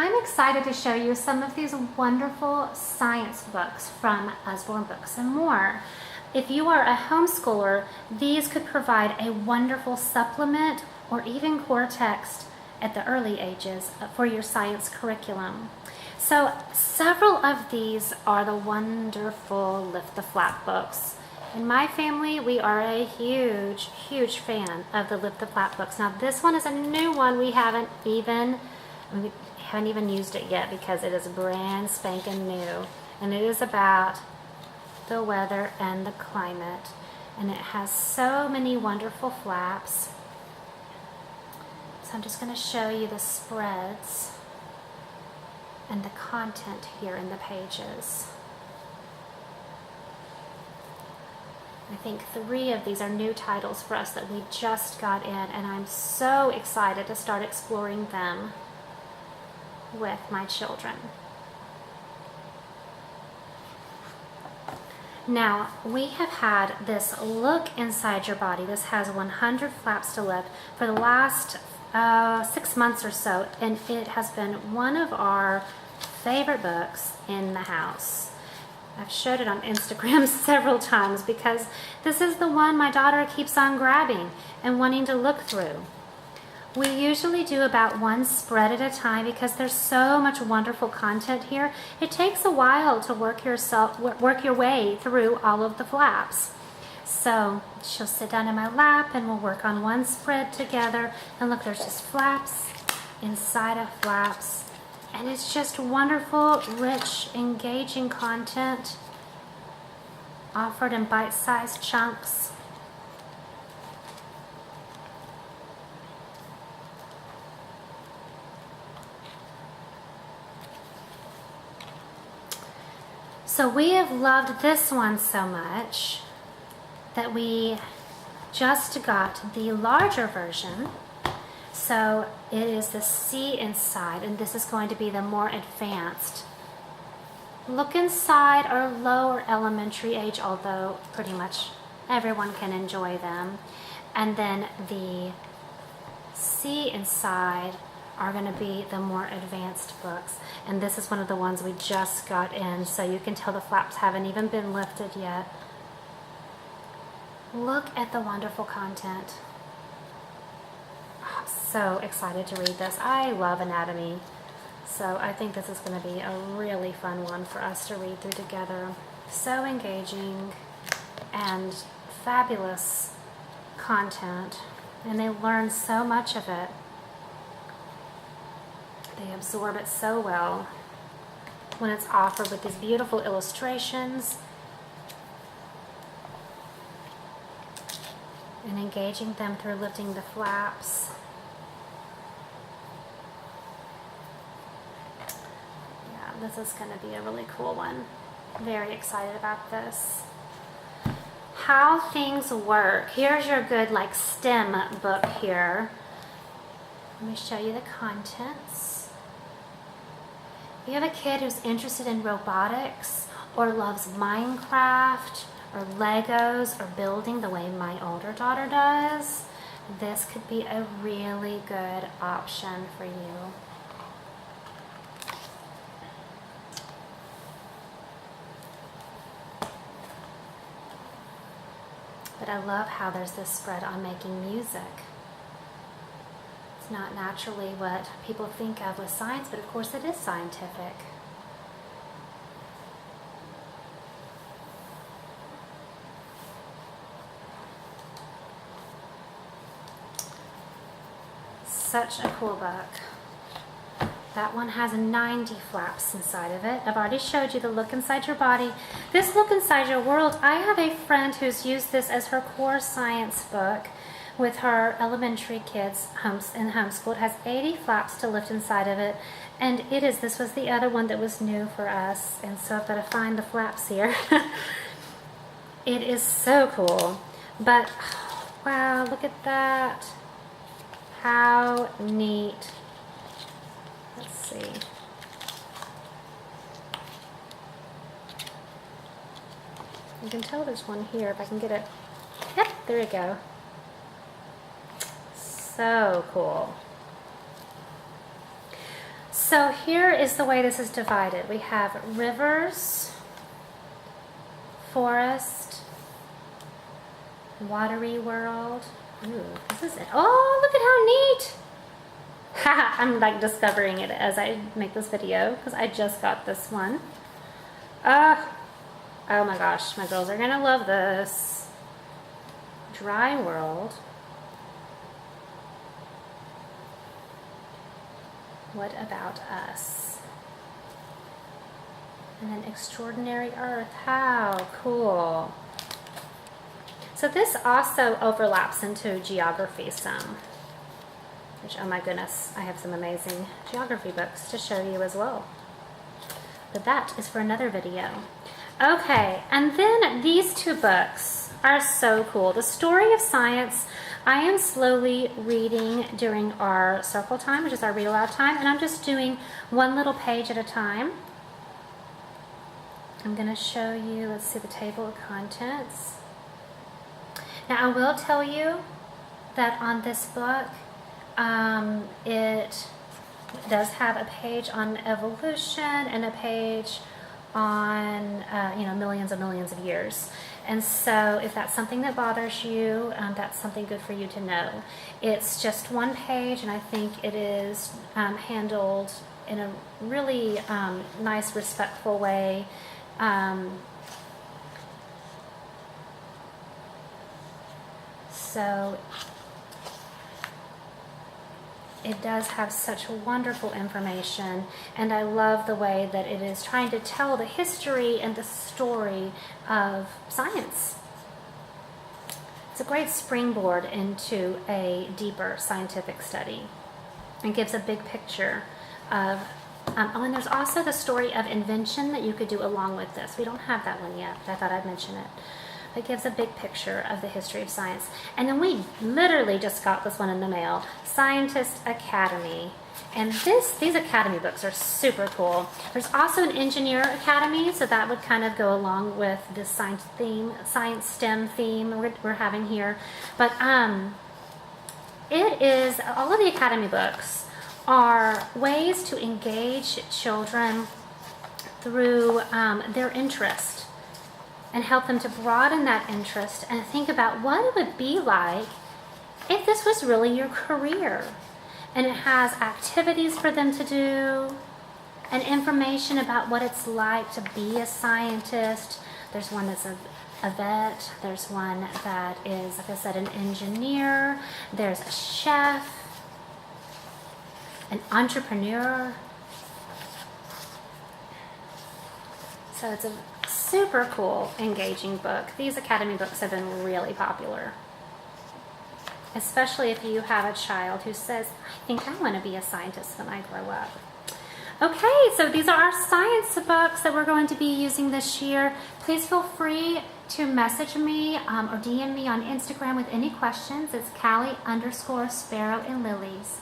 I'm excited to show you some of these wonderful science books from Usborne Books and More. If you are a homeschooler, these could provide a wonderful supplement or even core text at the early ages for your science curriculum. So several of these are the wonderful Lift the Flap books. In my family, we are a huge fan of the Lift the Flap books. Now this one is a new one. We haven't even used it yet because it is brand spanking new, and it is about the weather and the climate, and it has so many wonderful flaps. So I'm just going to show you the spreads and the content here in the pages. I think 3 of these are new titles for us that we just got in, and I'm so excited to start exploring them with my children. Now, we have had this Look Inside Your Body. This has 100 flaps to lift for the last 6 months or so, and it has been one of our favorite books in the house. I've showed it on Instagram several times because this is the one my daughter keeps on grabbing and wanting to look through. We usually do about 1 spread at a time because there's so much wonderful content here. It takes a while to work your way through all of the flaps. So she'll sit down in my lap and we'll work on 1 spread together. And look, there's just flaps inside of flaps. And it's just wonderful, rich, engaging content offered in bite-sized chunks. So we have loved this one so much that we just got the larger version. So it is the See Inside, and this is going to be the more advanced Look Inside or lower elementary age, although pretty much everyone can enjoy them. And then the See Inside are going to be the more advanced books, and this is one of the ones we just got in, so you can tell the flaps haven't even been lifted yet. Look at the wonderful content. I'm so excited to read this. I love anatomy, so I think this is going to be a really fun one for us to read through together. So engaging and fabulous content, and they learn so much of it. They absorb it so well when it's offered with these beautiful illustrations and engaging them through lifting the flaps. Yeah, this is going to be a really cool one. Very excited about this. How Things Work. Here's your good like STEM book here. Let me show you the contents. If you have a kid who's interested in robotics or loves Minecraft or Legos or building the way my older daughter does, this could be a really good option for you. But I love how there's this spread on making music. Not naturally what people think of with science, but of course it is scientific. Such a cool book. That one has 90 flaps inside of it. I've already showed you the Look Inside Your Body. This Look Inside Your World, I have a friend who's used this as her core science book with her elementary kids in homeschool. It has 80 flaps to lift inside of it, and this was the other one that was new for us, and so I've got to find the flaps here. It is so cool, but wow, look at that. How neat. Let's see. You can tell there's one here if I can get it. Yep, there we go. So cool. So here is the way this is divided. We have rivers, forest, watery world. Ooh, this is it. Oh, look at how neat. Haha, I'm like discovering it as I make this video because I just got this one. Oh my gosh, my girls are gonna love this. Dry world. What about us? And then extraordinary earth. How cool. So this also overlaps into geography some. Which, oh my goodness, I have some amazing geography books to show you as well. But that is for another video. Okay, and then these two books are so cool. The Story of Science, I am slowly reading during our circle time, which is our read aloud time, and I'm just doing one little page at a time. I'm going to show you, let's see, the table of contents. Now, I will tell you that on this book, it does have a page on evolution and a page on millions of years. And so if that's something that bothers you, that's something good for you to know. It's just one page, and I think it is handled in a really nice, respectful way. So it does have such wonderful information, and I love the way that it is trying to tell the history and the story of science. It's a great springboard into a deeper scientific study. It gives a big picture of, and there's also the story of invention that you could do along with this. We don't have that one yet, but I thought I'd mention it. It gives a big picture of the history of science. And then we literally just got this one in the mail, Scientist Academy. And these Academy books are super cool. There's also an Engineer Academy, so that would kind of go along with this science theme, science STEM theme we're having here. But it is, all of the Academy books are ways to engage children through their interest, and help them to broaden that interest and think about what it would be like if this was really your career. And it has activities for them to do and information about what it's like to be a scientist. There's one that's a vet. There's one that is, like I said, an engineer. There's a chef, an entrepreneur. So it's a super cool, engaging book. These Academy books have been really popular, especially if you have a child who says, I think I want to be a scientist when I grow up. Okay, so these are our science books that we're going to be using this year. Please feel free to message me or DM me on Instagram with any questions. It's Callie_Sparrow and Lilies.